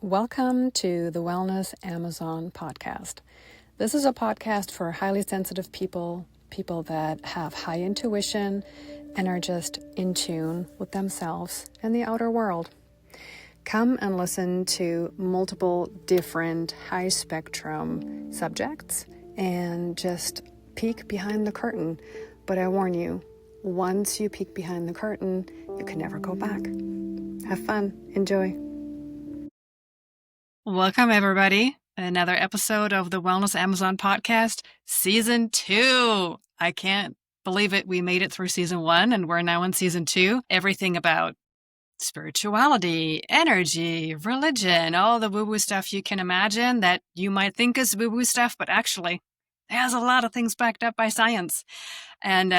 Welcome to the Wellness Amazon podcast. This is a podcast for highly sensitive people, people that have high intuition and are just in tune with themselves and the outer world. Come and listen to multiple different high spectrum subjects and just peek behind the curtain. But I warn you, once you peek behind the curtain, you can never go back. Have fun. Enjoy. Welcome, everybody. Another episode of the Wellness Amazon podcast, season 2. I can't believe it. We made it through season 1 and we're now in season 2. Everything about spirituality, energy, religion, all the woo-woo stuff you can imagine that you might think is woo-woo stuff, but actually there's a lot of things backed up by science. And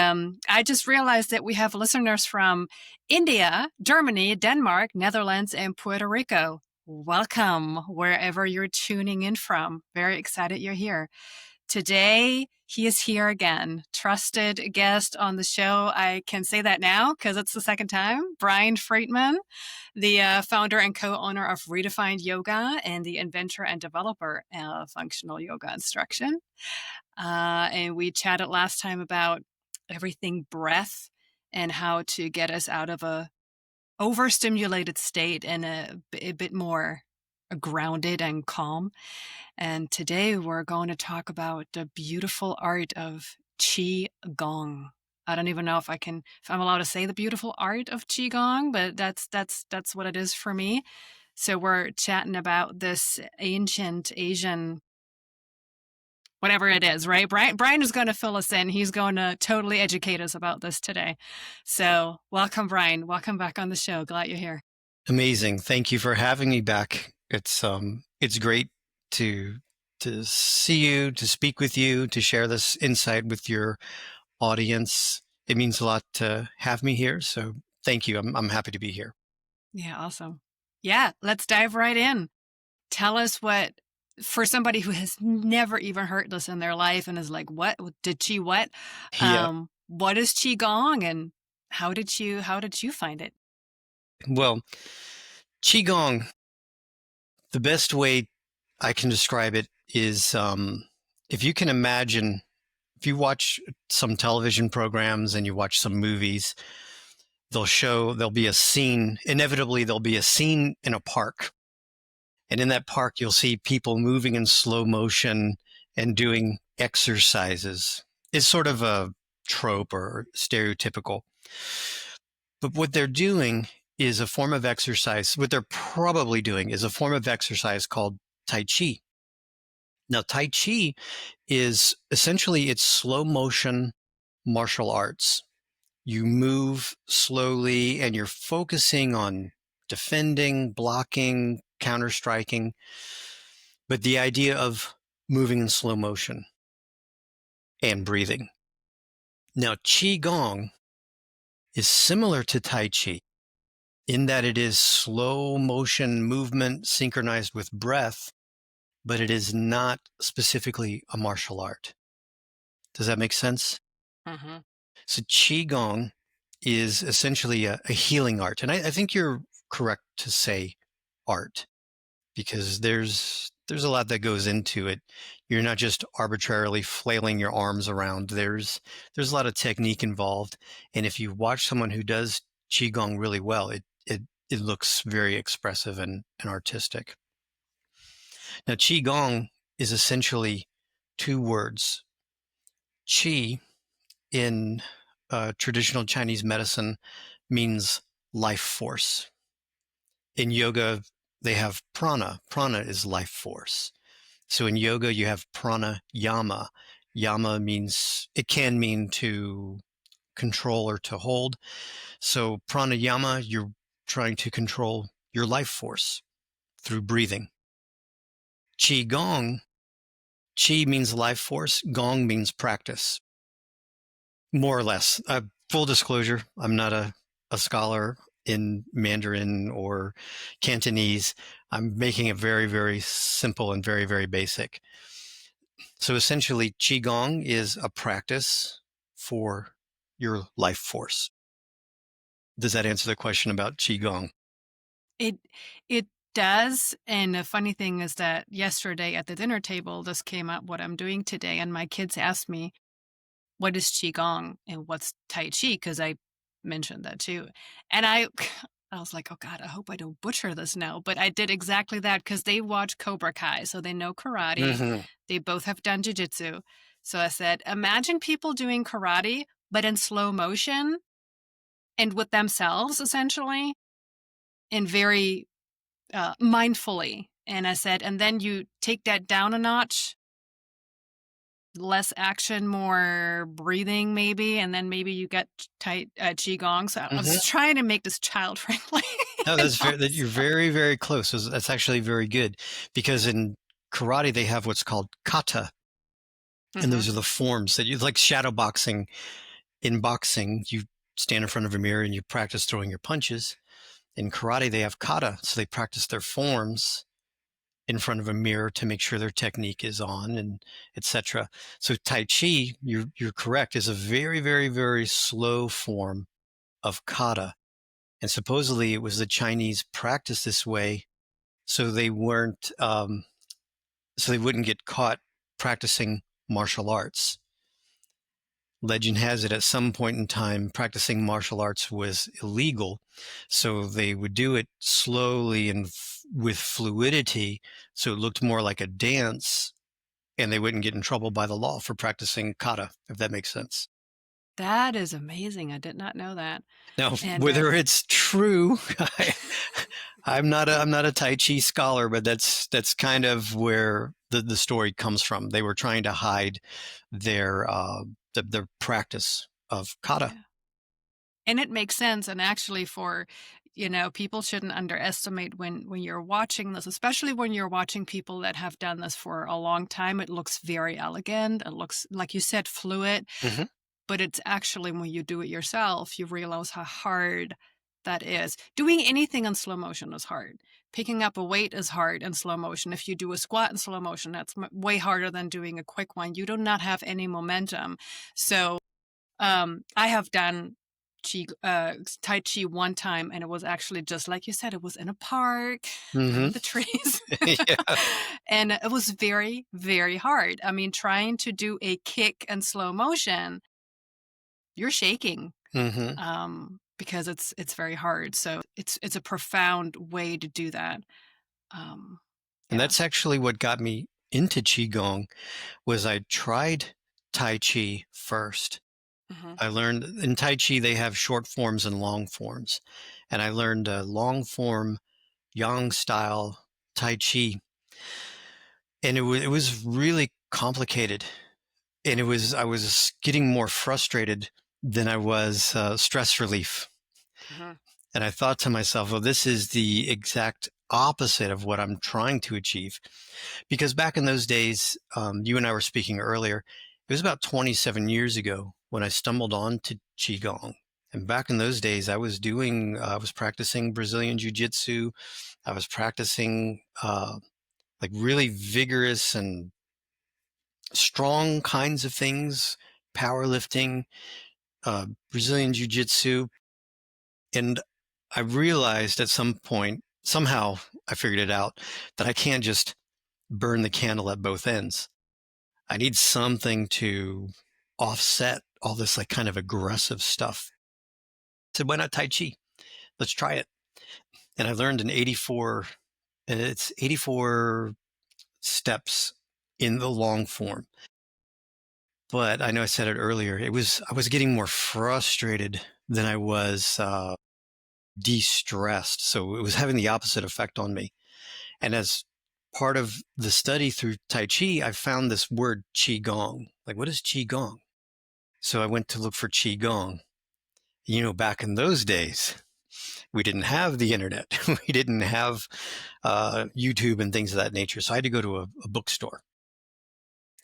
I just realized that we have listeners from India, Germany, Denmark, Netherlands, and Puerto Rico. Welcome wherever you're tuning in from. Very excited you're here. Today, he is here again. Trusted guest on the show. I can say that now because it's the second time. Brian Friedman, the founder and co-owner of Redefined Yoga and the inventor and developer of functional yoga instruction. And we chatted last time about everything breath and how to get us out of a overstimulated state and a bit more grounded and calm. And today we're going to talk about the beautiful art of Qigong. I don't even know if I'm allowed to say the beautiful art of Qigong, but that's what it is for me. So we're chatting about this ancient Asian, whatever it is, right? Brian is going to fill us in. He's going to totally educate us about this today. So welcome, Brian. Welcome back on the show. Glad you're here. Amazing. Thank you for having me back. It's great to see you, to speak with you, to share this insight with your audience. It means a lot to have me here. So thank you. I'm happy to be here. Yeah, awesome. Yeah, let's dive right in. Tell us what, for somebody who has never even heard this in their life and is like, what did Qi what? Yeah. What is Qigong and how did you find it? Well, Qigong, the best way I can describe it is if you can imagine, if you watch some television programs and you watch some movies, there'll be a scene, inevitably there'll be a scene in a park. And in that park, you'll see people moving in slow motion and doing exercises. It's sort of a trope or stereotypical. But what they're doing is a form of exercise. What they're probably doing is a form of exercise called Tai Chi. Now, Tai Chi is essentially, it's slow motion martial arts. You move slowly and you're focusing on defending, blocking, counter-striking, but the idea of moving in slow motion and breathing. Now, Qigong is similar to Tai Chi in that it is slow motion movement synchronized with breath, but it is not specifically a martial art. Does that make sense? Mm-hmm. So Qigong is essentially a healing art. And I think you're correct to say art because there's a lot that goes into it. You're not just arbitrarily flailing your arms around. There's a lot of technique involved. And if you watch someone who does Qigong really well, it looks very expressive and artistic. Now, Qigong is essentially 2 words. Qi in traditional Chinese medicine means life force. In yoga, they have prana. Prana is life force. So in yoga, you have pranayama. Yama means, it can mean to control or to hold. So pranayama, you're trying to control your life force through breathing. Qigong, Qi means life force. Gong means practice. More or less. Full disclosure, I'm not a scholar in Mandarin or Cantonese. I'm making it very, very simple and very, very basic. So essentially, Qigong is a practice for your life force. Does that answer the question about Qigong? It does. And the funny thing is that yesterday at the dinner table, this came up what I'm doing today. And my kids asked me, what is Qigong and what's Tai Chi? Because I mentioned that too. And I was like, oh God, I hope I don't butcher this now. But I did exactly that because they watch Cobra Kai. So they know karate. Mm-hmm. They both have done jujitsu. So I said, imagine people doing karate, but in slow motion and with themselves, essentially, and very mindfully. And I said, and then you take that down a notch, less action, more breathing, maybe, and then maybe you get tight qigong. So I Mm-hmm. was trying to make this child friendly. No, that you're very, very close. That's actually very good because in karate they have what's called kata, and those are the forms that you like shadow boxing. In boxing, you stand in front of a mirror and you practice throwing your punches. In karate, they have kata, so they practice their forms in front of a mirror to make sure their technique is on, and etc. So Tai Chi, you're correct, is a very, very, very slow form of kata. And supposedly it was the Chinese practice this way so they weren't, so they wouldn't get caught practicing martial arts. Legend has it at some point in time, practicing martial arts was illegal. So they would do it slowly and with fluidity. So it looked more like a dance and they wouldn't get in trouble by the law for practicing kata, if that makes sense. That is amazing. I did not know that. Now, And whether it's true, I'm not a Tai Chi scholar, but that's kind of where the story comes from. They were trying to hide their their practice of kata. yeah. And it makes sense. And actually, for people shouldn't underestimate when you're watching this, especially when you're watching people that have done this for a long time. It looks very elegant. It looks, like you said, fluid. Mm-hmm. But it's actually when you do it yourself, you realize how hard that is. Doing anything in slow motion is hard. Picking up a weight is hard in slow motion. If you do a squat in slow motion, that's way harder than doing a quick one. You do not have any momentum. So I have done Tai Chi one time, and it was actually just like you said, it was in a park in Mm-hmm. the trees. Yeah. And it was very, very hard. I mean, trying to do a kick in slow motion, you're shaking Mm-hmm. because it's very hard. So it's a profound way to do that. Um, And yeah. that's actually what got me into Qigong was I tried Tai Chi first. Hmm. I learned in Tai Chi, they have short forms and long forms. And I learned a long form Yang style Tai Chi. And it was really complicated. And I was getting more frustrated than I was stress relief. Hmm. And I thought to myself, well, this is the exact opposite of what I'm trying to achieve. Because back in those days, you and I were speaking earlier, it was about 27 years ago when I stumbled on to Qigong. And back in those days, I was practicing Brazilian Jiu Jitsu. I was practicing like really vigorous and strong kinds of things, powerlifting, Brazilian Jiu Jitsu. And I realized at some point, somehow I figured it out, that I can't just burn the candle at both ends. I need something to offset all this like kind of aggressive stuff. I said, why not Tai Chi? Let's try it. And I learned in 84, and it's 84 steps in the long form. But I know I said it earlier. I was getting more frustrated than I was de-stressed. So it was having the opposite effect on me. And as part of the study through Tai Chi, I found this word Qigong. Like, what is Qigong? So I went to look for Qigong. Back in those days, we didn't have the internet. We didn't have YouTube and things of that nature. So I had to go to a bookstore.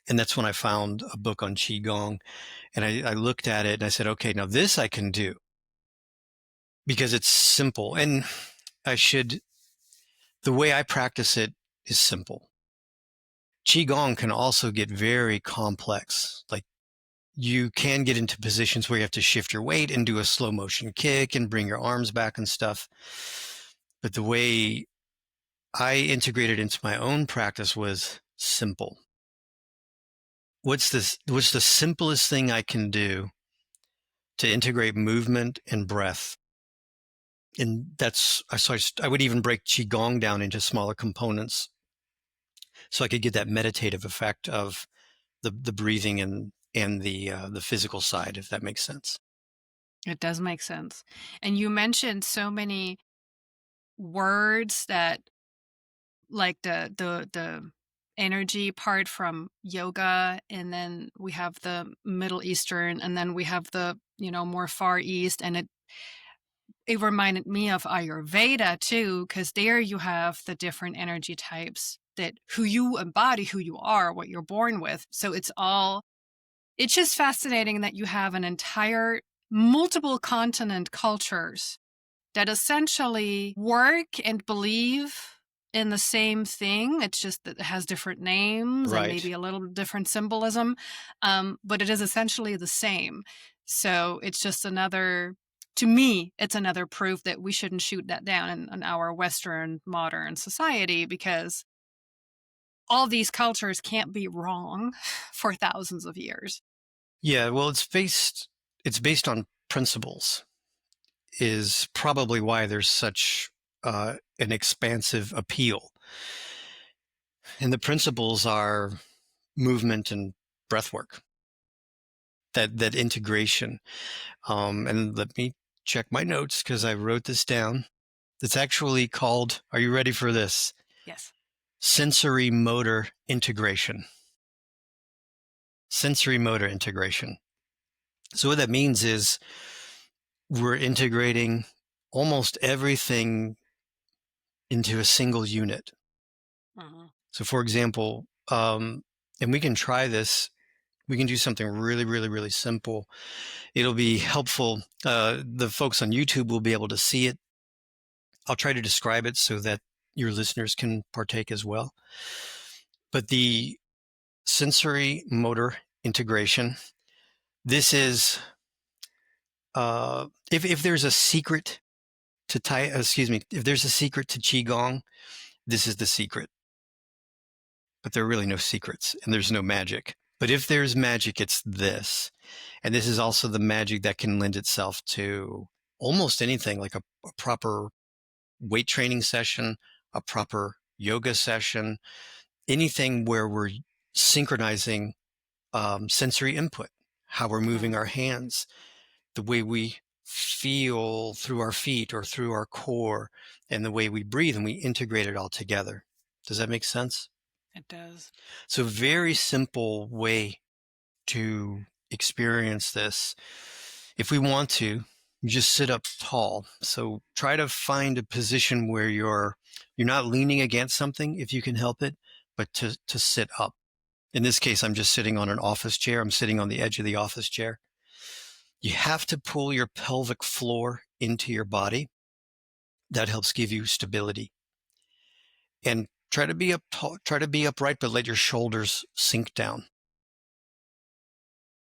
And that's when I found a book on Qigong. And I looked at it and I said, okay, now this I can do because it's simple. And the way I practice it is simple. Qigong can also get very complex. Like you can get into positions where you have to shift your weight and do a slow motion kick and bring your arms back and stuff. But the way I integrated into my own practice was simple. What's the simplest thing I can do to integrate movement and breath? And I would even break Qigong down into smaller components so I could get that meditative effect of the breathing and the physical side, if that makes sense. It does make sense. And you mentioned so many words that, like the energy part from yoga, and then we have the Middle Eastern, and then we have the, more Far East, and it reminded me of Ayurveda too, because there you have the different energy types, that who you embody, who you are, what you're born with. So it's just fascinating that you have an entire multiple continent cultures that essentially work and believe in the same thing. It's just that it has different names and Right. maybe a little different symbolism, but it is essentially the same. So it's just to me, it's another proof that we shouldn't shoot that down in our Western modern society, because all these cultures can't be wrong for thousands of years. Yeah, well, it's based on principles, is probably why there's such an expansive appeal. And the principles are movement and breath work, that integration. And let me check my notes because I wrote this down. It's actually called, are you ready for this? Yes. Sensory motor integration. Sensory motor integration. So what that means is we're integrating almost everything into a single unit. Uh-huh. So for example, and we can try this, we can do something really, really, really simple. It'll be helpful. The folks on YouTube will be able to see it. I'll try to describe it so that your listeners can partake as well. But the sensory motor integration, this is, if there's a secret to if there's a secret to Qigong, this is the secret. But there are really no secrets and there's no magic. But if there's magic, it's this. And this is also the magic that can lend itself to almost anything, like a proper weight training session, a proper yoga session, anything where we're synchronizing sensory input, how we're moving our hands, the way we feel through our feet or through our core, and the way we breathe, and we integrate it all together. Does that make sense? It does. So very simple way to experience this. If we want to, you just sit up tall. So try to find a position where you're not leaning against something if you can help it, but to sit up. In this case, I'm just sitting on an office chair. I'm sitting on the edge of the office chair. You have to pull your pelvic floor into your body. That helps give you stability. And try to be upright, but let your shoulders sink down.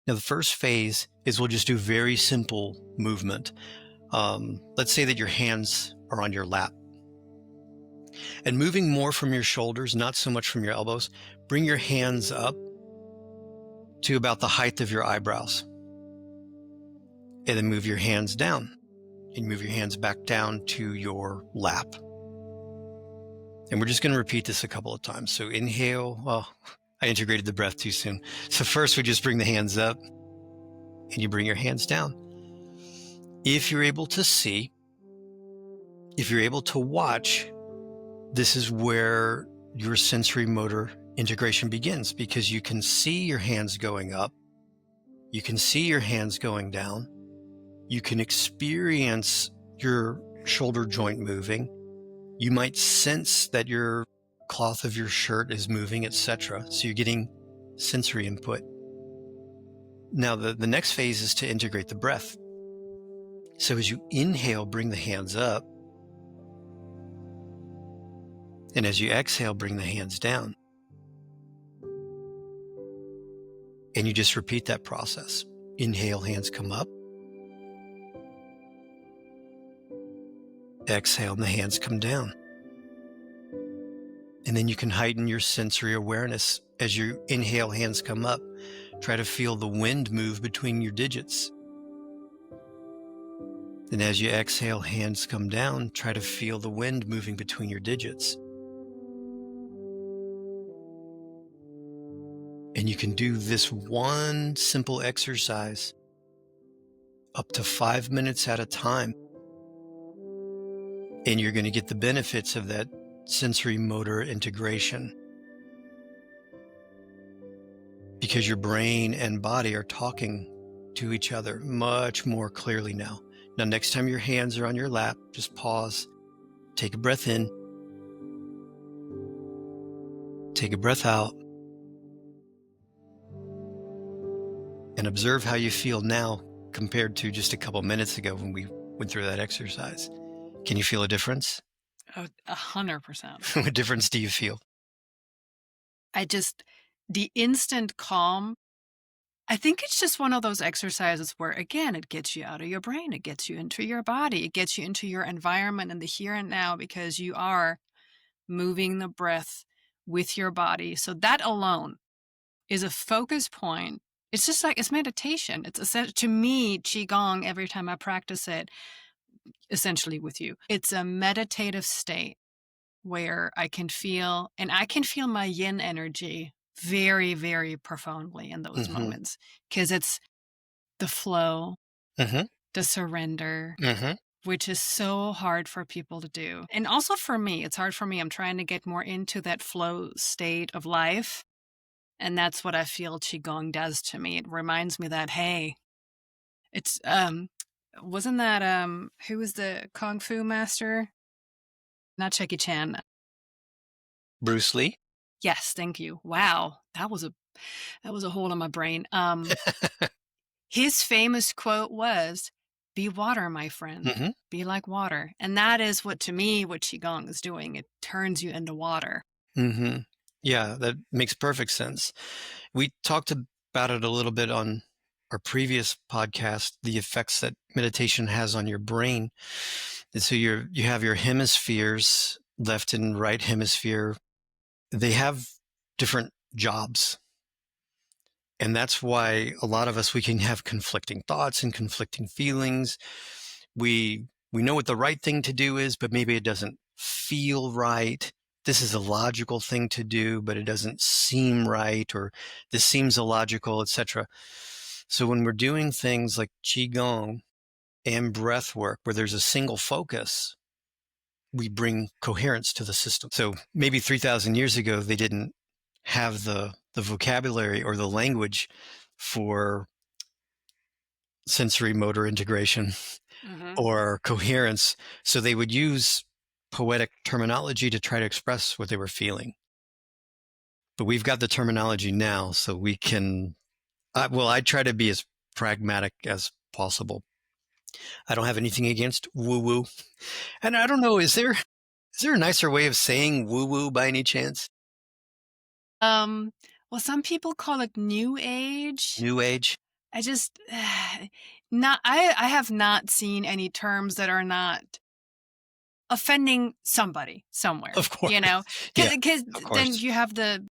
Now, the first phase is we'll just do very simple movement. Let's say that your hands are on your lap. And moving more from your shoulders, not so much from your elbows, bring your hands up to about the height of your eyebrows. And then move your hands down. And move your hands back down to your lap. And we're just going to repeat this a couple of times. So inhale. Oh, I integrated the breath too soon. So first we just bring the hands up and you bring your hands down. If you're able to see, if you're able to watch, this is where your sensory motor integration begins, because you can see your hands going up. You can see your hands going down. You can experience your shoulder joint moving. You might sense that your cloth of your shirt is moving, etc. So you're getting sensory input. Now, the next phase is to integrate the breath. So as you inhale, bring the hands up. And as you exhale, bring the hands down. And you just repeat that process. Inhale, hands come up. Exhale, and the hands come down. And then you can heighten your sensory awareness as you inhale, hands come up. Try to feel the wind move between your digits. And as you exhale, hands come down. Try to feel the wind moving between your digits. And you can do this one simple exercise up to 5 minutes at a time. And you're going to get the benefits of that sensory motor integration, because your brain and body are talking to each other much more clearly now. Now, next time your hands are on your lap, just pause, take a breath in, take a breath out, and observe how you feel now compared to just a couple minutes ago when we went through that exercise. Can you feel a difference? Oh, 100%. What difference do you feel? The instant calm, I think it's just one of those exercises where, again, it gets you out of your brain, it gets you into your body, it gets you into your environment in the here and now, because you are moving the breath with your body. So that alone is a focus point. It's just like, it's meditation. To me, Qigong, every time I practice it, essentially with you, it's a meditative state where I can feel my yin energy very, very profoundly in those Mm-hmm. moments, because it's the flow, Mm-hmm. the surrender, Mm-hmm. which is so hard for people to do. And also for me, it's hard for me. I'm trying to get more into that flow state of life. And that's what I feel Qigong does to me. It reminds me that, hey, it's, wasn't that, who was the Kung Fu master? Not Jackie Chan. Bruce Lee? Yes, thank you. Wow. That was a hole in my brain. His famous quote was, "Be water, my friend. Mm-hmm. Be like water." And that is what, to me, what Qigong is doing. It turns you into water. Mm-hmm. Yeah, that makes perfect sense. We talked about it a little bit on our previous podcast, the effects that meditation has on your brain. And so you have your hemispheres, left and right hemisphere. They have different jobs. And that's why a lot of us, we can have conflicting thoughts and conflicting feelings. We know what the right thing to do is, but maybe it doesn't feel right. This is a logical thing to do, but it doesn't seem right, or this seems illogical, etc. So when we're doing things like Qigong and breath work, where there's a single focus, we bring coherence to the system. So maybe 3,000 years ago, they didn't have the vocabulary or the language for sensory motor integration Mm-hmm. or coherence. So they would use poetic terminology to try to express what they were feeling. But we've got the terminology now, so we can, I try to be as pragmatic as possible. I don't have anything against woo-woo. And I don't know, is there a nicer way of saying woo-woo by any chance? Well, some people call it New Age. New Age? I just, I have not seen any terms that are not offending somebody somewhere, Of course. Yeah, because of then course. you have the,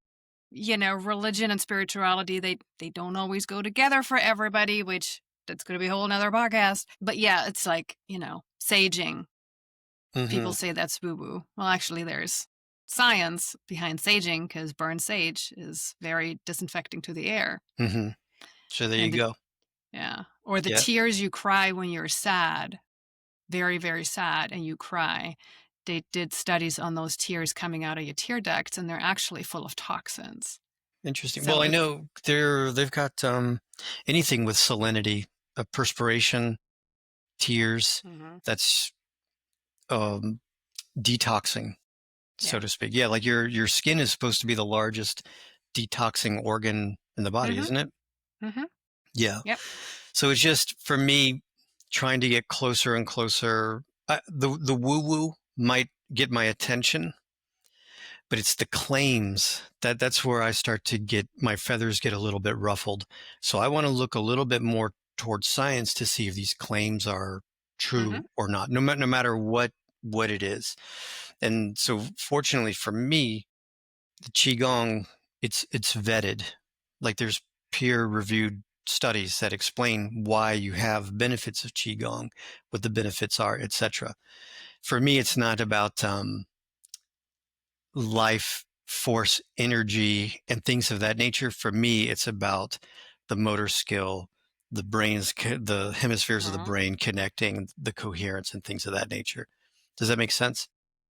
religion and spirituality. They don't always go together for everybody, which that's going to be a whole nother podcast. But yeah, it's like, saging. Mm-hmm. People say that's woo woo. Well, actually, there's science behind saging, because burned sage is very disinfecting to the air. Mm-hmm. So there you And go. or the Yeah. tears you cry when you're sad, very, very sad, and you cry. They did studies on those tears coming out of your tear ducts, and they're actually full of toxins. Interesting. So Well, I know they've got anything with salinity, perspiration, tears, Mhm. that's um, detoxing, so Yeah. to speak. Yeah, like your skin is supposed to be the largest detoxing organ in the body, Mhm. isn't it? Mhm. Yeah. Yep. So it's just for me trying to get closer and closer. The woo woo might get my attention, but it's the claims that's where I start to get my feathers get a little bit ruffled. So I want to look a little bit more towards science to see if these claims are Mhm. true or not, no matter what it is. And so fortunately for me, the Qigong, it's vetted. Like there's peer-reviewed studies that explain why you have benefits of Qigong, what the benefits are, etc. For me, it's not about life force energy and things of that nature. For me, it's about the motor skill, the hemispheres of the Mhm. brain connecting, the coherence and things of that nature. Does that make sense?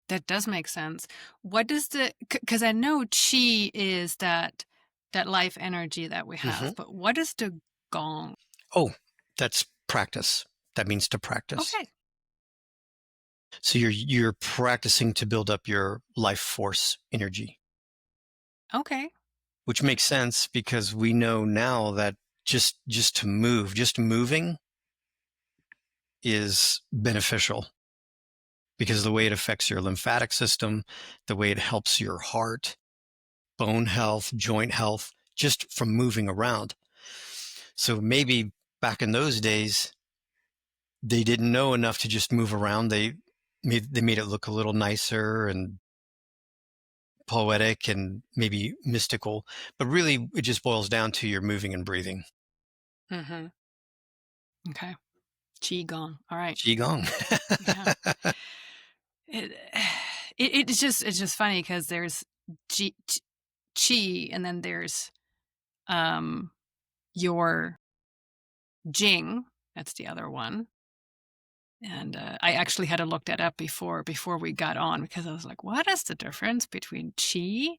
That does make sense. What does because I know chi is that life energy that we Hmm. have, but what is the gong? Oh, that's practice. That means to practice. Okay. So you're practicing to build up your life force energy, Okay. which makes sense because we know now that just to move, just moving is beneficial because of the way it affects your lymphatic system, the way it helps your heart, bone health, joint health, just from moving around. So maybe back in those days, they didn't know enough to just move around. They made it look a little nicer and poetic and maybe mystical, but really it just boils down to your moving and breathing. Mhm. Okay. Qi gong. All right. Qigong. Yeah. It, it's just funny because there's chi, chi and then there's um your jing. That's the other one. And I actually had to look that up before we got on because I was like, what is the difference between chi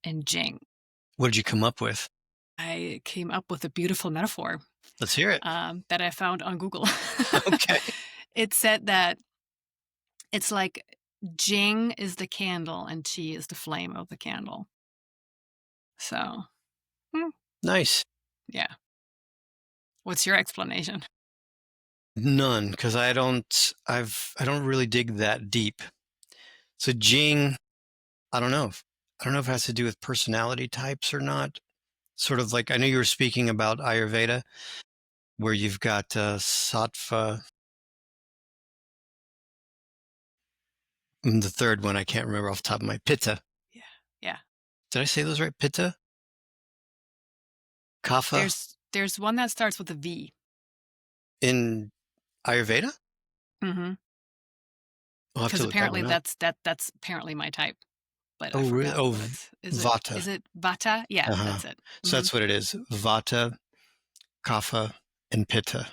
and jing? What did you come up with? I came up with a beautiful metaphor Let's hear it. that I found on Google. Okay. It said that it's like jing is the candle and chi is the flame of the candle. So, hmm, Nice. yeah. What's your explanation? None, because I don't really dig that deep. So Jing, I don't know. I don't know if it has to do with personality types or not. Sort of like I know you were speaking about Ayurveda, where you've got Sattva, and the third one I can't remember off the top of my Pitta. Yeah. Yeah. Did I say those right? Pitta, Kapha There's one that starts with a V. in Ayurveda. Mhm. I'll have to Because look that apparently one up. that's apparently my type, but I Oh, really? forgot Oh, what it's is it Vata. is it Vata? Yeah, Uh-huh. that's it. So Mhm. that's what it is. Vata, Kapha, and Pitta.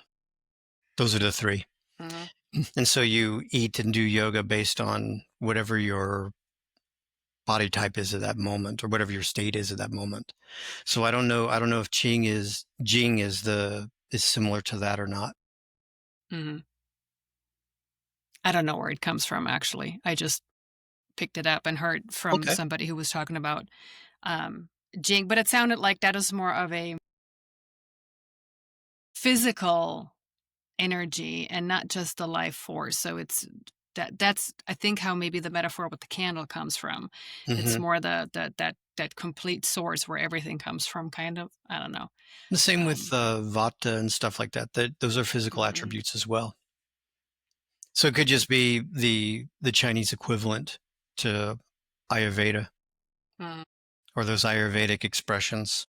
Those are the three. Mhm. And so you eat and do yoga based on whatever your body type is at that moment or whatever your state is at that moment. So I don't know. I don't know if Jing is similar to that or not. Mhm. I don't know where it comes from actually. I just picked it up and heard from Okay. somebody who was talking about jing, but it sounded like that is more of a physical energy and not just the life force. So it's that's I think how maybe the metaphor with the candle comes from. It's Hmm. more that complete source where everything comes from kind of. I don't know. The same with Um Vata and stuff like that. That those are physical mhm. attributes as well. So it could just be the Chinese equivalent to Ayurveda Mm, or those Ayurvedic expressions.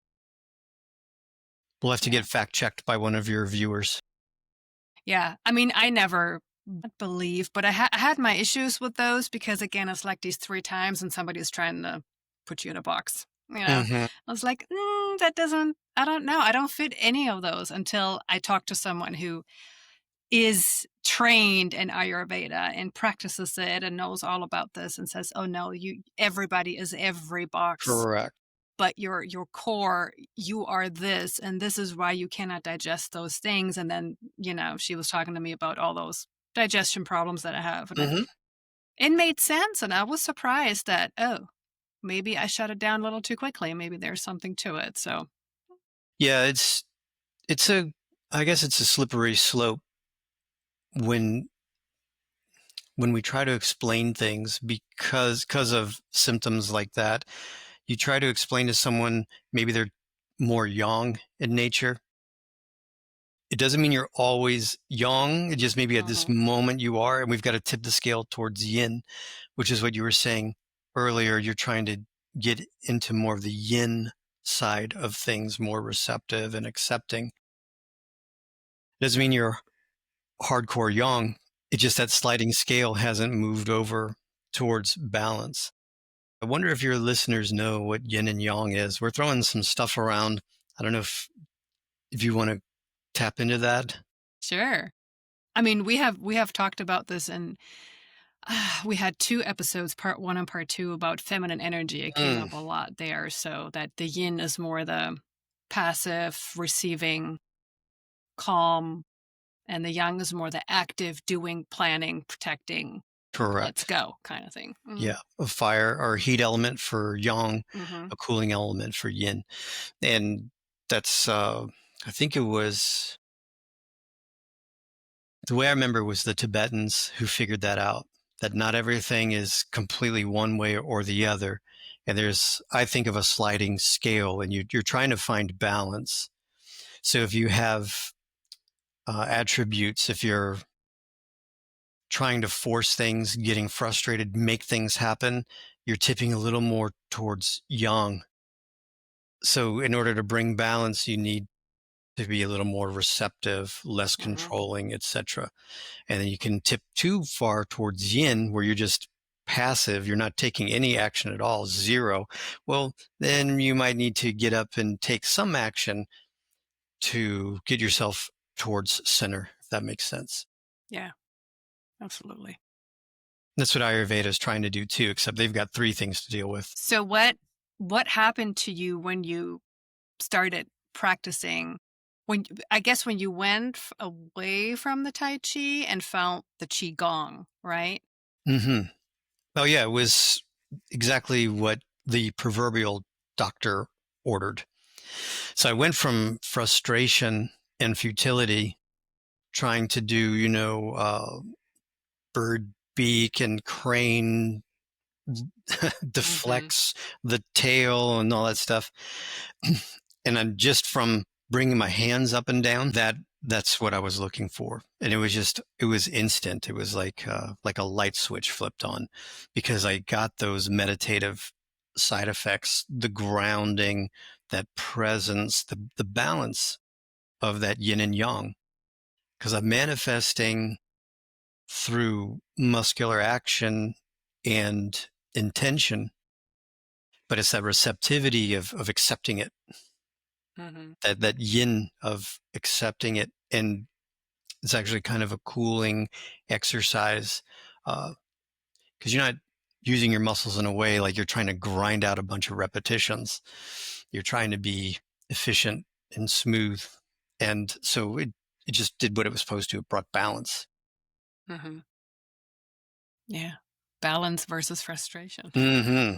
We'll have to yeah. get fact checked by one of your viewers. Yeah. I mean, I never believe, but I had my issues with those because again, it's like these three times and somebody's trying to put you in a box. Hmm. I was like, that doesn't. I don't know. I don't fit any of those until I talk to someone who is trained in Ayurveda and practices it and knows all about this and says, "Oh no, you everybody is every box, Correct. but your core, you are this, and this is why you cannot digest those things." And then, she was talking to me about all those digestion problems that I have, and Hmm. it made sense. And I was surprised that, oh, maybe I shut it down a little too quickly. Maybe there's something to it. So, Yeah, it's a I guess it's a slippery slope when we try to explain things because of symptoms like that. You try to explain to someone maybe they're more yang in nature. It doesn't mean you're always yang. It just maybe at this mhm, moment you are, and we've got to tip the scale towards yin, which is what you were saying earlier. You're trying to get into more of the yin side of things, more receptive and accepting. Doesn't mean you're hardcore yang. It's just that sliding scale hasn't moved over towards balance. I wonder if your listeners know what yin and yang is. We're throwing some stuff around. I don't know if you want to tap into that. Sure. I mean, we have talked about this, and we had 2 episodes, part 1 and part 2, about feminine energy. It came Mm, up a lot there. So that the yin is more the passive, receiving, calm, and the yang is more the active, doing, planning, protecting, let's correct. go kind of thing. Yeah, a fire or heat element for yang, Mm-hmm. a cooling element for yin. And that's, I think it was, the way I remember was the Tibetans who figured that out, that not everything is completely one way or the other. And there's, I think of a sliding scale, and you're trying to find balance. So if you have attributes, if you're trying to force things, getting frustrated, make things happen, you're tipping a little more towards yang. So in order to bring balance, you need to be a little more receptive, less Mm-hmm. controlling, etc. And then you can tip too far towards yin, where you're just passive, you're not taking any action at all, zero. Well, then you might need to get up and take some action to get yourself towards center, if that makes sense. Yeah, absolutely. That's what Ayurveda is trying to do too, except they've got 3 things to deal with. So what happened to you when you started practicing? When I guess when you went away from the Tai Chi and found the Qigong, right? Hmm. Oh yeah, it was exactly what the proverbial doctor ordered. So I went from frustration and futility trying to do, bird beak and crane Mm-hmm. deflects the tail and all that stuff. And I'm just from bringing my hands up and down, that's what I was looking for. And it was instant. It was like a light switch flipped on, because I got those meditative side effects, the grounding, that presence, the balance of that yin and yang. Because I'm manifesting through muscular action and intention, but it's that receptivity of accepting it, Mm-hmm. that yin of accepting it. And it's actually kind of a cooling exercise, because you're not using your muscles in a way like you're trying to grind out a bunch of repetitions. You're trying to be efficient and smooth. And so it just did what it was supposed to. It brought balance. Mm-hmm. Yeah. Balance versus frustration. Hmm.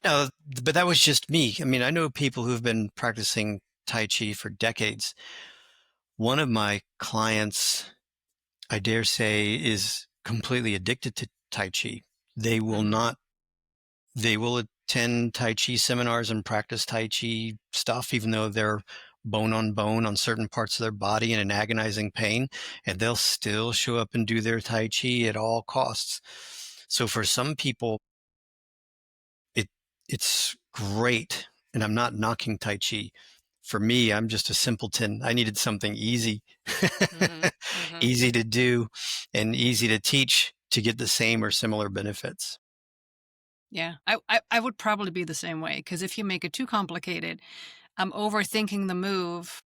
No, but that was just me. I mean, I know people who've been practicing Tai Chi for decades. One of my clients, I dare say, is completely addicted to Tai Chi. They will Mm-hmm. not, they will attend Tai Chi seminars and practice Tai Chi stuff, even though they're bone on certain parts of their body and in agonizing pain, and they'll still show up and do their Tai Chi at all costs. So for some people, it it's great, and I'm not knocking Tai Chi. For me, I'm just a simpleton. I needed something easy, Mm-hmm. Mm-hmm. easy to do, and easy to teach to get the same or similar benefits. Yeah. I would probably be the same way, because if you make it too complicated, I'm overthinking the move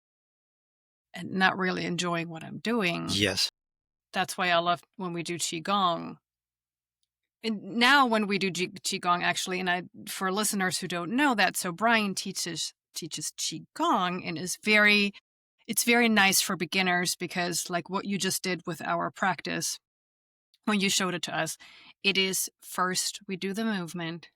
and not really enjoying what I'm doing. Yes. That's why I love when we do Qigong. And now when we do Qigong, actually, and for listeners who don't know that, so Brian teaches Qigong, and it's very nice for beginners, because like what you just did with our practice when you showed it to us, it is first we do the movement,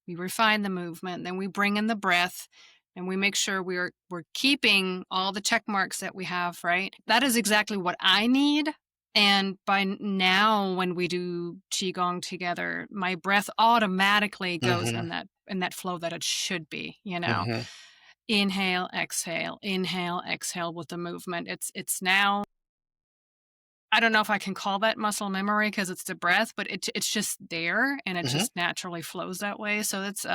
we refine the movement, then we bring in the breath, and we make sure we're keeping all the check marks that we have, right? That is exactly what I need. And by now, when we do qigong together, my breath automatically goes Hmm. in that flow that it should be. Hmm. Inhale, exhale with the movement. It's now. I don't know if I can call that muscle memory, because it's the breath, but it's just there, and it Hmm. just naturally flows that way. So that's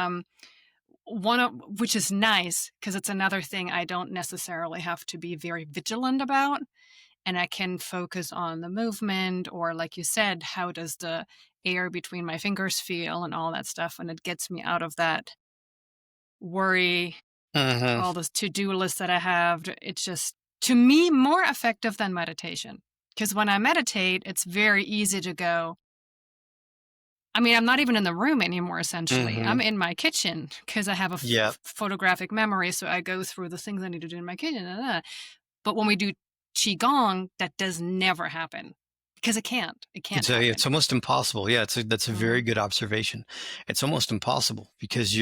which is nice because it's another thing I don't necessarily have to be very vigilant about, and I can focus on the movement or, like you said, how does the air between my fingers feel and all that stuff, and it gets me out of that worry, Hmm. all this to-do list that I have. It's just, to me, more effective than meditation. Because when I meditate, it's very easy to go, I mean, I'm not even in the room anymore, essentially. Hmm. I'm in my kitchen because I have a Yeah. photographic memory. So I go through the things I need to do in my kitchen. But when we do Qigong, that does never happen because it can't. It can't It's happen. almost impossible. Yeah, that's a very Mm, good observation. It's almost impossible because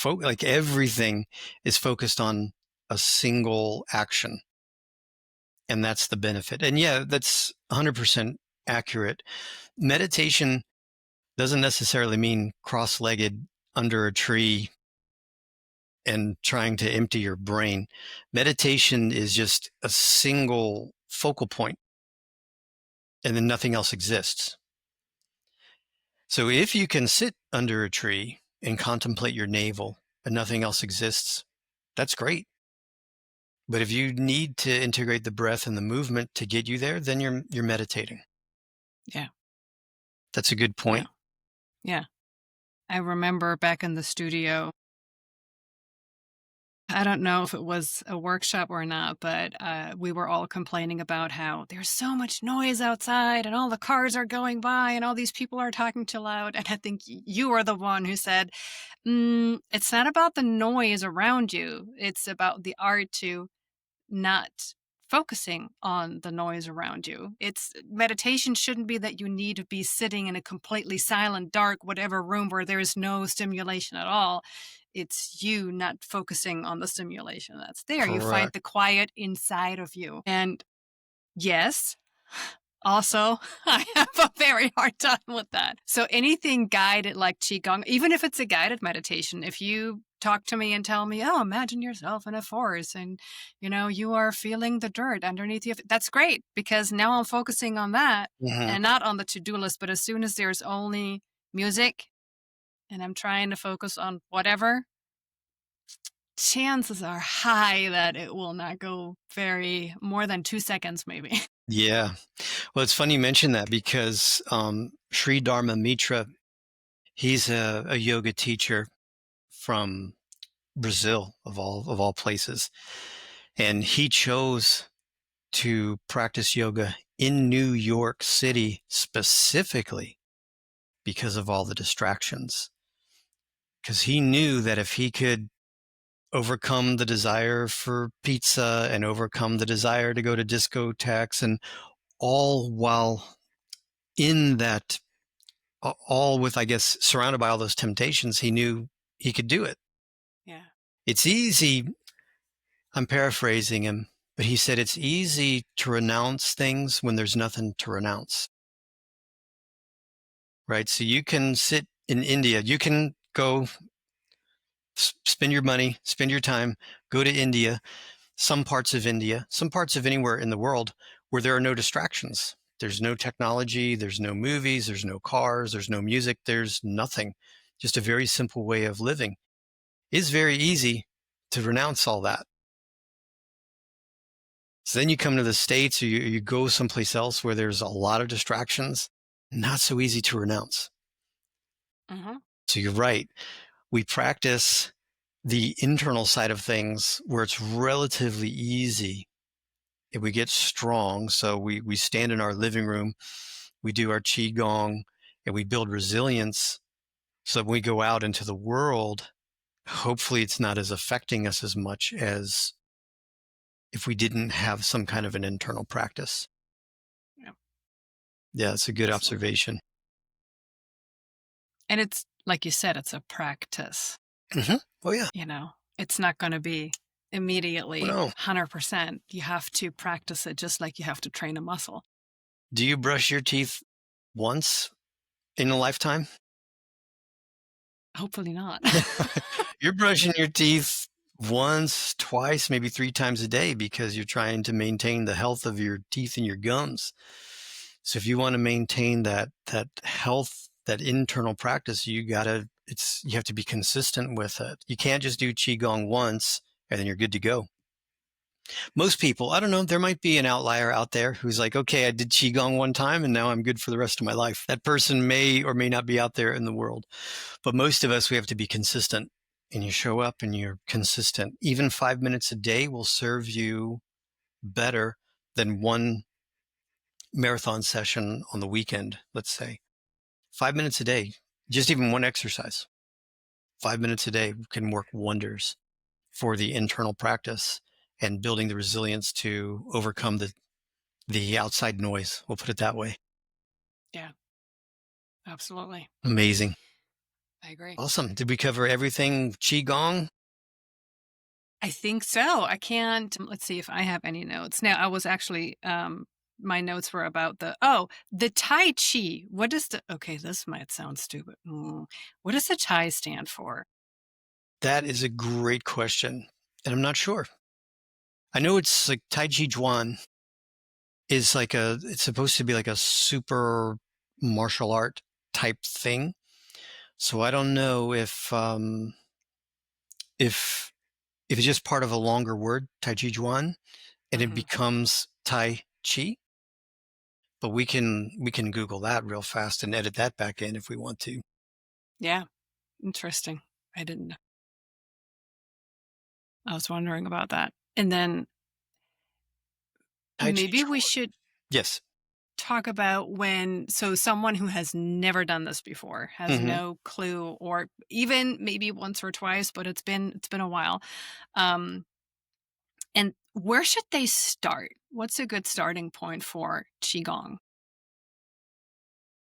like everything is focused on a single action, and that's the benefit. And yeah, that's 100% accurate. Meditation doesn't necessarily mean cross-legged under a tree and trying to empty your brain. Meditation is just a single focal point, and then nothing else exists. So if you can sit under a tree and contemplate your navel and nothing else exists, that's great. But if you need to integrate the breath and the movement to get you there, then you're meditating. yeah. That's a good Yeah. point. Yeah. I remember back in the studio, I don't know if it was a workshop or not, but we were all complaining about how there's so much noise outside and all the cars are going by and all these people are talking too loud. And I think you were the one who said, it's not about the noise around you. It's about the art to not focusing on the noise around you. It's meditation shouldn't be that you need to be sitting in a completely silent, dark, whatever room where there's no stimulation at all. It's you not focusing on the stimulation that's there. You find Correct. the quiet inside of you. And yes, also, I have a very hard time with that. So anything guided like Qigong, even if it's a guided meditation, if you talk to me and tell me, oh, imagine yourself in a forest and, you are feeling the dirt underneath you. That's great because now I'm focusing on that Hmm. and not on the to-do list. But as soon as there's only music and I'm trying to focus on whatever, chances are high that it will not go very more than 2 seconds, maybe. Yeah. Well, it's funny you mention that because Sri Dharma Mitra, he's a yoga teacher from Brazil of all places, and he chose to practice yoga in New York City specifically because of all the distractions. Because he knew that if he could overcome the desire for pizza and overcome the desire to go to discotheques and all while in that, all with, I guess, surrounded by all those temptations, he knew he could do it. Yeah. It's easy. I'm paraphrasing him, but he said it's easy to renounce things when there's nothing to renounce. Right? So you can sit in India, you can go spend your money, spend your time, go to India, some parts of India, some parts of anywhere in the world where there are no distractions. There's no technology, there's no movies, there's no cars, there's no music, there's nothing. Just a very simple way of living. It's very easy to renounce all that. So then you come to the States or you go someplace else where there's a lot of distractions, not so easy to renounce. Hmm. So you're right. We practice the internal side of things where it's relatively easy if we get strong. So we stand in our living room, we do our Qigong, and we build resilience so that when we go out into the world, hopefully it's not as affecting us as much as if we didn't have some kind of an internal practice. Yeah, Yeah, it's a good absolutely. observation. And it's like you said, it's a practice, Hmm. Oh, yeah. It's not going to be Oh, immediately no. 100%. You have to practice it just like you have to train a muscle. Do you brush your teeth once in a lifetime? Hopefully not. You're brushing your teeth once, twice, maybe 3 times a day because you're trying to maintain the health of your teeth and your gums. So if you want to maintain that health, that internal practice, you got to you have to be consistent with it. You can't just do Qigong once and then you're good to go. Most people, I don't know, there might be an outlier out there who's like, okay, I did Qigong one time and now I'm good for the rest of my life. That person may or may not be out there in the world. But most of us, we have to be consistent, and you show up and you're consistent. Even 5 minutes a day will serve you better than one marathon session on the weekend, let's say. 5 minutes a day, just even one exercise, 5 minutes a day can work wonders for the internal practice and building the resilience to overcome the outside noise. We'll put it that way. Yeah, absolutely. Amazing. I agree. Awesome. Did we cover everything Qigong? I think so. I can't, let's see if I have any notes. Now, I was actually, my notes were about the Tai Chi. What does okay, this might sound stupid. What does the Tai stand for? That is a great question. And I'm not sure. I know it's like Tai Chi Chuan is it's supposed to be like a super martial art type thing. So I don't know if it's just part of a longer word, Tai Chi Chuan, and it becomes Tai Chi. But we can Google that real fast and edit that back in if we want to. Yeah, interesting. I didn't know. I was wondering about that. And then Tai Chi maybe we Chuan. should Yes. talk about someone who has never done this before, has no clue, or even maybe once or twice, but it's been a while. And where should they start? What's a good starting point for Qigong?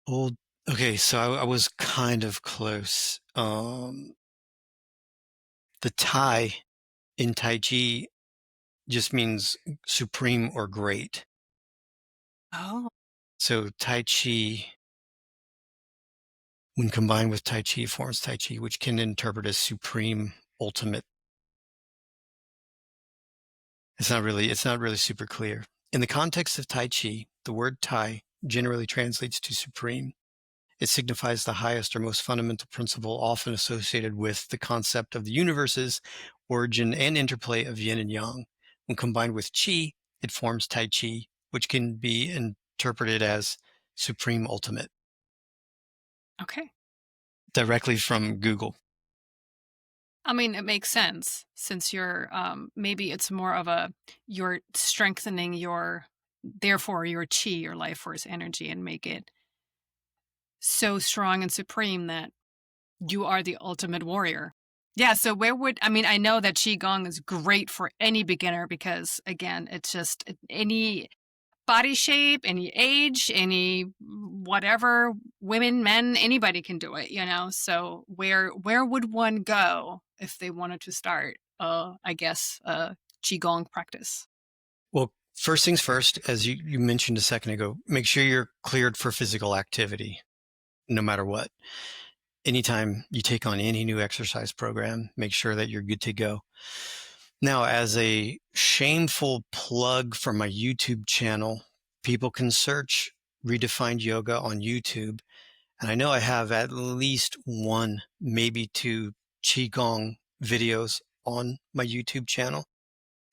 Well, okay, so I was kind of close. The Tai in Tai Chi just means supreme or great. Oh, So Tai Chi, when combined with Tai Chi, forms Tai Chi, which can interpret as supreme, ultimate. It's not really super clear. In the context of Tai Chi, the word Tai generally translates to supreme. It signifies the highest or most fundamental principle, often associated with the concept of the universe's origin and interplay of yin and yang. When combined with Qi, it forms Tai Chi, which can be interpreted as supreme ultimate. okay. Directly from Google. I mean, it makes sense since you're maybe it's more of you're strengthening therefore your chi, your life force energy, and make it so strong and supreme that you are the ultimate warrior. Yeah, so I mean, I know that Qigong is great for any beginner because, again, it's just any body shape, any age, any whatever, women, men, anybody can do it. So where would one go if they wanted to start, I guess, Qigong practice? Well, first things first, as you mentioned a second ago, make sure you're cleared for physical activity, no matter what. Anytime you take on any new exercise program, make sure that you're good to go. Now, as a shameful plug for my YouTube channel, people can search Redefined Yoga on YouTube. And I know I have at least one, maybe two Qigong videos on my YouTube channel.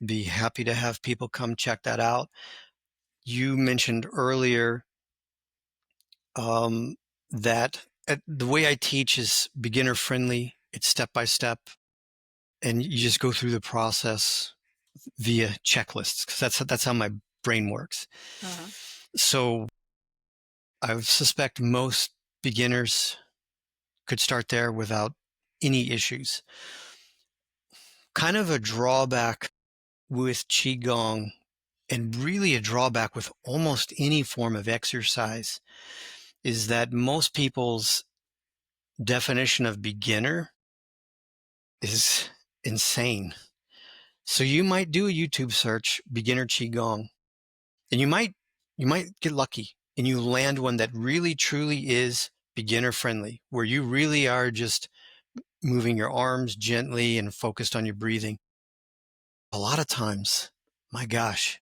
Be happy to have people come check that out. You mentioned earlier that the way I teach is beginner friendly. It's step by step, and you just go through the process via checklists because that's how my brain works. So I suspect most beginners could start there without any issues. Kind of a drawback with Qigong, and really a drawback with almost any form of exercise, is that most people's definition of beginner is insane. So you might do a YouTube search, beginner Qigong, and you might get lucky and you land one that really truly is beginner friendly, where you really are just moving your arms gently and focused on your breathing. A lot of times, my gosh,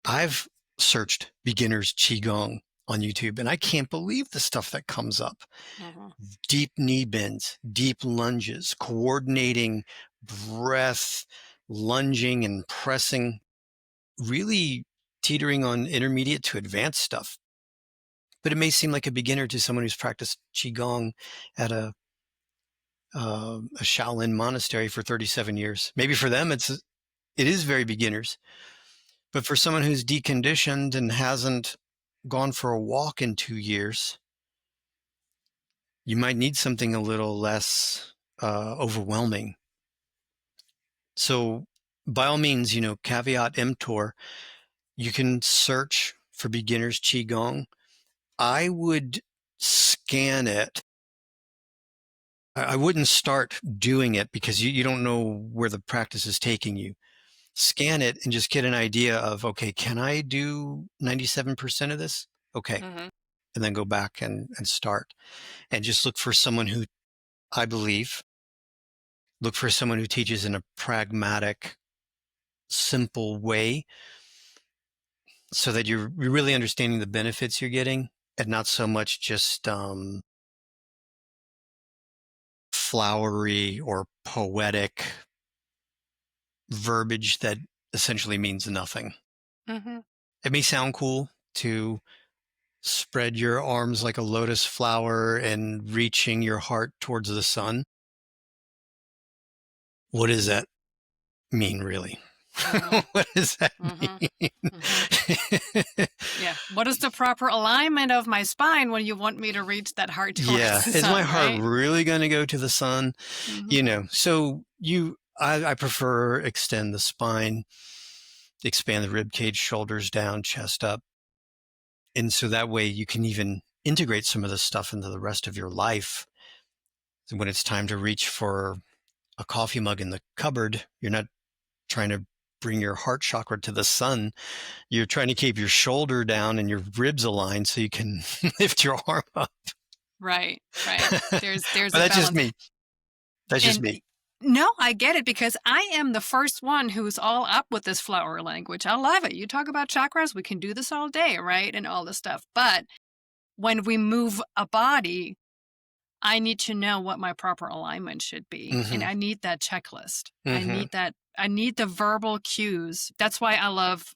I've searched beginners Qigong on YouTube, and I can't believe the stuff that comes up. Mm-hmm. Deep knee bends, deep lunges, coordinating breath, lunging and pressing, really teetering on intermediate to advanced stuff. But it may seem like a beginner to someone who's practiced Qigong at a Shaolin monastery for 37 years. Maybe for them, it is very beginners. But for someone who's deconditioned and hasn't gone for a walk in 2 years, you might need something a little less overwhelming. So by all means, caveat emptor, you can search for beginners Qigong. I would scan it. I wouldn't start doing it because you don't know where the practice is taking you. Scan it and just get an idea of, okay, can I do 97% of this? Okay. Mm-hmm. And then go back and start. And just look for someone who, I believe, look for someone who teaches in a pragmatic, simple way so that you're really understanding the benefits you're getting and not so much just flowery or poetic verbiage that essentially means nothing. Mm-hmm. It may sound cool to spread your arms like a lotus flower and reaching your heart towards the sun. What does that mean, really? Mm-hmm. What does that Mm-hmm. mean? Mm-hmm. Yeah. What is the proper alignment of my spine when you want me to reach that heart Yeah. towards the Is sun, my heart right? really going to go to the sun? Mm-hmm. So I prefer extend the spine, expand the rib cage, shoulders down, chest up. And so that way you can even integrate some of this stuff into the rest of your life. When it's time to reach for a coffee mug in the cupboard, you're not trying to bring your heart chakra to the sun. You're trying to keep your shoulder down and your ribs aligned so you can lift your arm up. Right. Right. There's But a that's just balance. me. That's just And me. no, I get it because I am the first one who's all up with this flower language. I love it. You talk about chakras, we can do this all day, right? And all this stuff. But when we move a body, I need to know what my proper alignment should be. And Mm-hmm. I need that checklist. Mm-hmm. I need the verbal cues. That's why I love,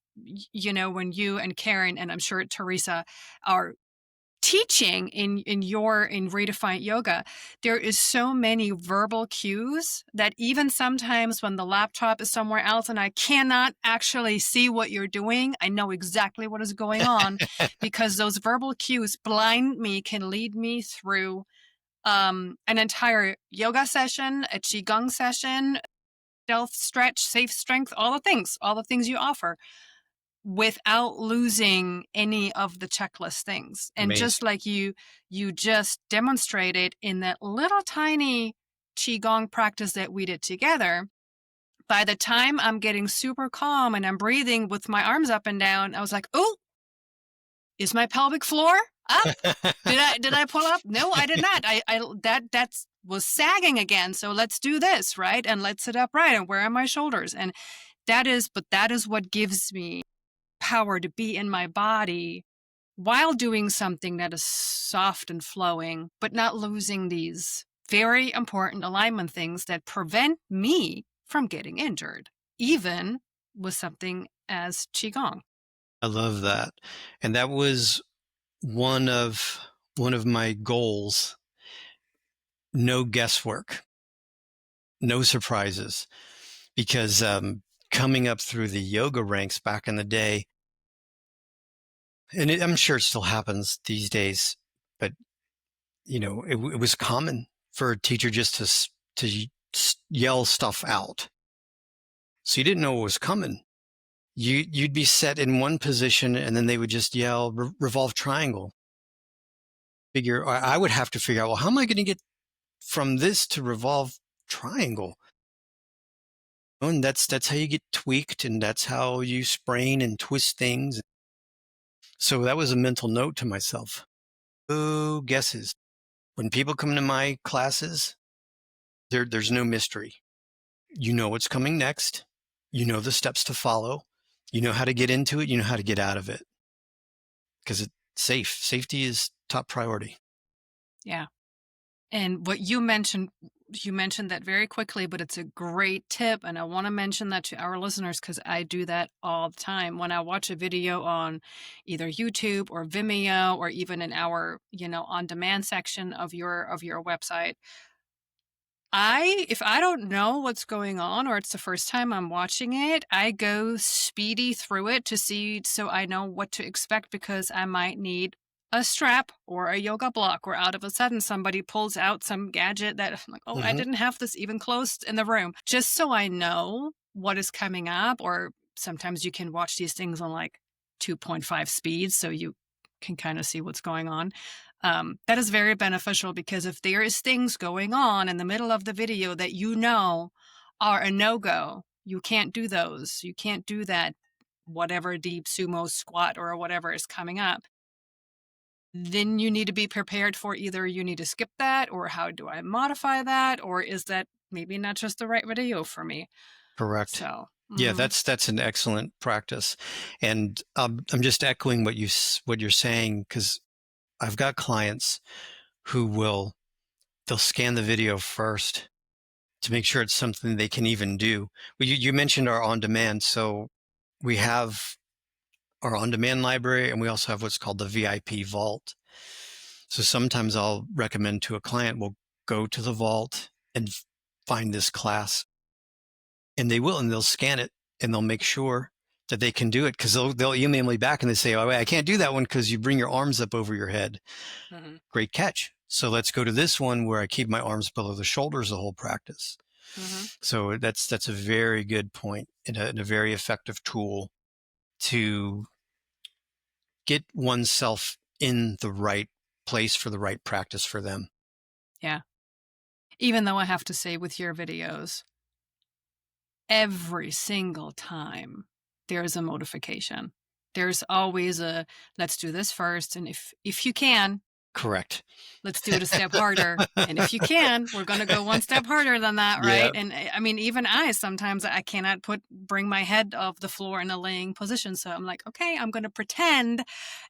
when you and Karen, and I'm sure Teresa, are teaching in redefined yoga, there is so many verbal cues that even sometimes when the laptop is somewhere else and I cannot actually see what you're doing, I know exactly what is going on because those verbal cues blind me, can lead me through an entire yoga session, a qigong session, stealth stretch, safe strength, all the things you offer, without losing any of the checklist things. And just Amazing. like you just demonstrated in that little tiny qigong practice that we did together, by the time I'm getting super calm and I'm breathing with my arms up and down, I was like, oh, is my pelvic floor up? Did I pull up? No, I did not. That was sagging again. So let's do this, right? And let's sit upright. And where are my shoulders? And that is what gives me power to be in my body while doing something that is soft and flowing, but not losing these very important alignment things that prevent me from getting injured, even with something as Qigong. I love that. And that was one of my goals. No guesswork, no surprises. Because coming up through the yoga ranks back in the day, and I'm sure it still happens these days, but it was common for a teacher just to yell stuff out, so you didn't know what was coming. You'd be set in one position, and then they would just yell revolve triangle. I would have to figure out, well, how am I going to get from this to revolve triangle? And that's how you get tweaked, and that's how you sprain and twist things. So that was a mental note to myself. No guesses. When people come to my classes, there's no mystery. You know what's coming next. You know the steps to follow. You know how to get into it. You know how to get out of it. Because safe. Safety is top priority. Yeah. And what you mentioned that very quickly, but it's a great tip. And I want to mention that to our listeners because I do that all the time. When I watch a video on either YouTube or Vimeo or even in our, on demand section of your website, if I don't know what's going on or it's the first time I'm watching it, I go speedy through it to see so I know what to expect because I might need a strap or a yoga block or out of a sudden somebody pulls out some gadget that I'm like, oh, I Hmm. didn't have this even close in the room. Just so I know what is coming up, or sometimes you can watch these things on like 2.5 speed so you can kind of see what's going on. That is very beneficial because if there is things going on in the middle of the video that are a no-go, you can't do those. You can't do that whatever deep sumo squat or whatever is coming up. Then you need to be prepared for either you need to skip that or how do I modify that or is that maybe not just the right video for me. Correct. So Yeah, that's an excellent practice. And I'm just echoing what you're saying, because I've got clients who they'll scan the video first to make sure it's something they can even do. Well, you mentioned our on-demand. So we have our on-demand library, and we also have what's called the VIP vault. So sometimes I'll recommend to a client, we'll go to the vault and find this class, and they'll scan it and they'll make sure that they can do it, because they'll email me back and they say, oh, I can't do that one because you bring your arms up over your head. mm-hmm. Great catch. So let's go to this one where I keep my arms below the shoulders the whole practice. Mm-hmm. So that's a very good point and a very effective tool to get oneself in the right place for the right practice for them. Yeah. Even though I have to say with your videos, every single time there's a modification. There's always let's do this first. And if you can, Correct. let's do it a step harder. And if you can, we're going to go one step harder than that, right? Yeah. And I mean, even sometimes I cannot bring my head off the floor in a laying position. So I'm like, okay, I'm going to pretend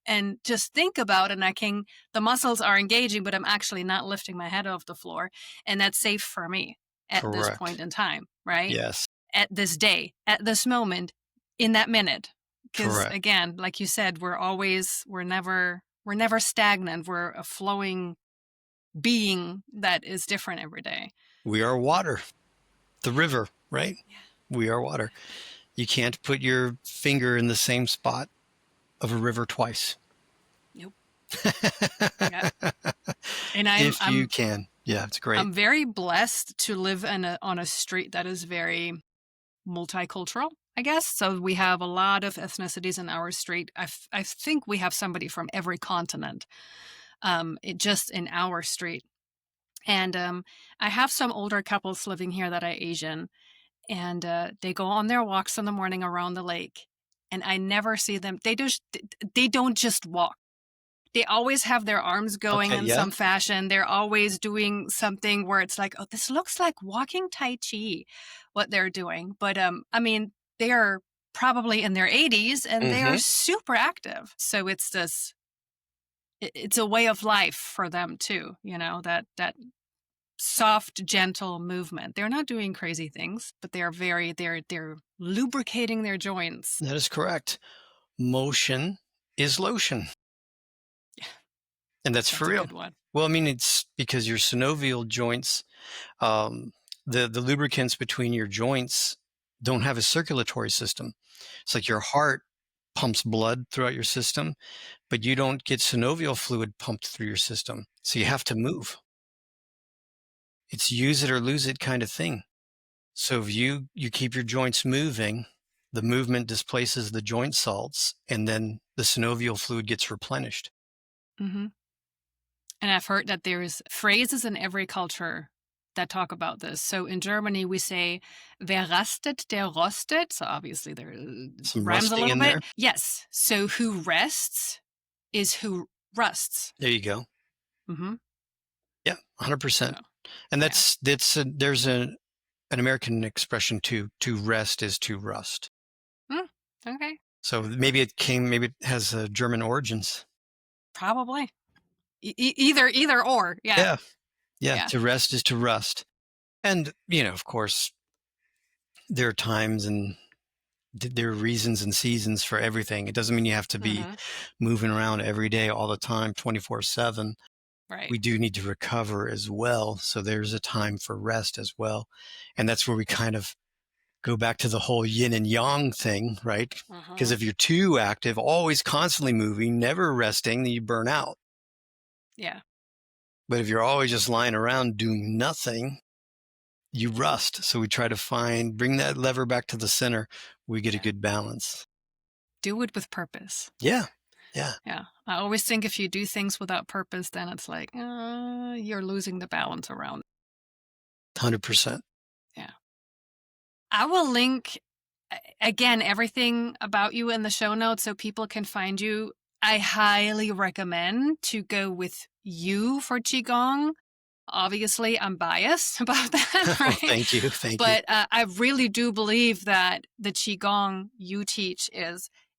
and just think about it. And the muscles are engaging, but I'm actually not lifting my head off the floor. And that's safe for me at this point Correct. in time, right? Yes. At this day, at this moment, in that minute. Because Correct. again, like you said, we're never stagnant. We're a flowing being that is different every day. We are water, the river, right? Yeah. We are water. You can't put your finger in the same spot of a river twice. Nope. Yeah. And If you can. Yeah, it's great. I'm very blessed to live on a street that is very multicultural, I guess. So we have a lot of ethnicities in our street. I think we have somebody from every continent, just in our street. And I have some older couples living here that are Asian, and they go on their walks in the morning around the lake, and I never see them. They don't just walk. They always have their arms going Okay, in yeah. some fashion. They're always doing something where it's like, oh, this looks like walking Tai Chi, what they're doing. But I mean, they are probably in their 80s and they are Mm-hmm. super active. So it's a way of life for them too, that soft, gentle movement. They're not doing crazy things, but they're lubricating their joints. That is correct. Motion is lotion. Yeah, And that's for that's a real. good one. Well, I mean, it's because your synovial joints, the lubricants between your joints don't have a circulatory system. It's like your heart pumps blood throughout your system, but you don't get synovial fluid pumped through your system. So you have to move. It's use it or lose it kind of thing. So if you keep your joints moving, the movement displaces the joint salts, and then the synovial fluid gets replenished. Mm-hmm. And I've heard that there's phrases in every culture that talk about this. So in Germany, we say, wer rastet, der rostet. So obviously there Some rhymes a rusting little in bit. there. Yes. So who rests is who rusts. There you go. Mm-hmm. Yeah, 100%. So, And yeah. there's an American expression too. To rest is to rust. Okay. So maybe it has German origins. Probably. Either or. Yeah. Yeah. Yeah. To rest is to rust. And, of course, there are times and there are reasons and seasons for everything. It doesn't mean you have to be moving around every day, all the time, 24/7. Right. We do need to recover as well. So there's a time for rest as well. And that's where we kind of go back to the whole yin and yang thing, right? Because if you're too active, always constantly moving, never resting, then you burn out. Yeah. But if you're always just lying around doing nothing, you rust. So we try to bring that lever back to the center. We get a good balance. Do it with purpose. Yeah. Yeah. I always think if you do things without purpose, then it's like, you're losing the balance around. 100%. Yeah. I will link, again, everything about you in the show notes so people can find you. I highly recommend to go with you for Qigong. Obviously, I'm biased about that, right? Thank you. But I really do believe that the Qigong you teach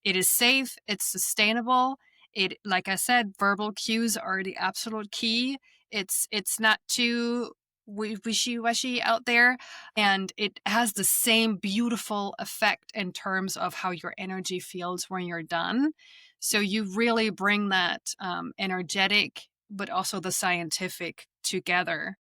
it is safe, it's sustainable. It, like I said, verbal cues are the absolute key. It's not too wishy-washy out there, and it has the same beautiful effect in terms of how your energy feels when you're done. So you really bring that energetic, but also the scientific together.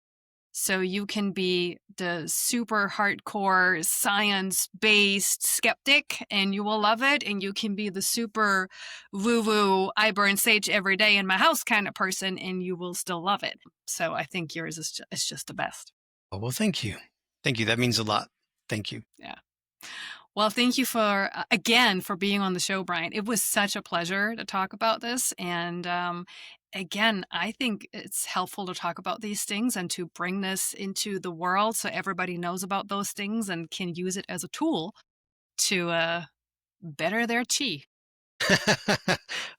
So you can be the super hardcore science-based skeptic and you will love it. And you can be the super woo-woo, I burn sage every day in my house kind of person and you will still love it. So I think yours is just the best. Oh, well, thank you. Thank you. That means a lot. Thank you. Yeah. Well, thank you again for being on the show, Brian. It was such a pleasure to talk about this. And again, I think it's helpful to talk about these things and to bring this into the world so everybody knows about those things and can use it as a tool to better their chi.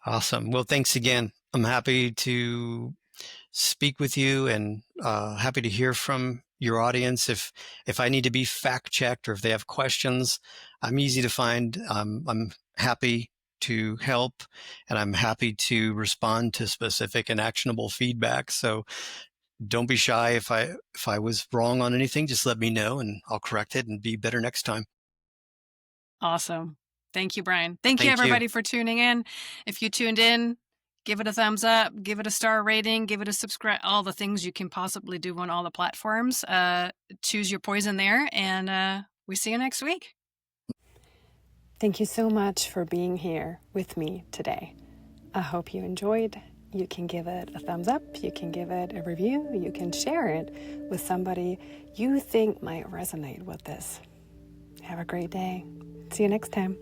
Awesome. Well, thanks again. I'm happy to speak with you and happy to hear from your audience. If I need to be fact checked or if they have questions, I'm easy to find. I'm happy to help and I'm happy to respond to specific and actionable feedback. So don't be shy. If I was wrong on anything, just let me know and I'll correct it and be better next time. Awesome. Thank you, Brian. Thank you, Thank you. everybody, for tuning in. If you tuned in, give it a thumbs up, give it a star rating, give it a subscribe, all the things you can possibly do on all the platforms. Choose your poison there, and we see you next week. Thank you so much for being here with me today. I hope you enjoyed. You can give it a thumbs up, you can give it a review, you can share it with somebody you think might resonate with this. Have a great day. See you next time.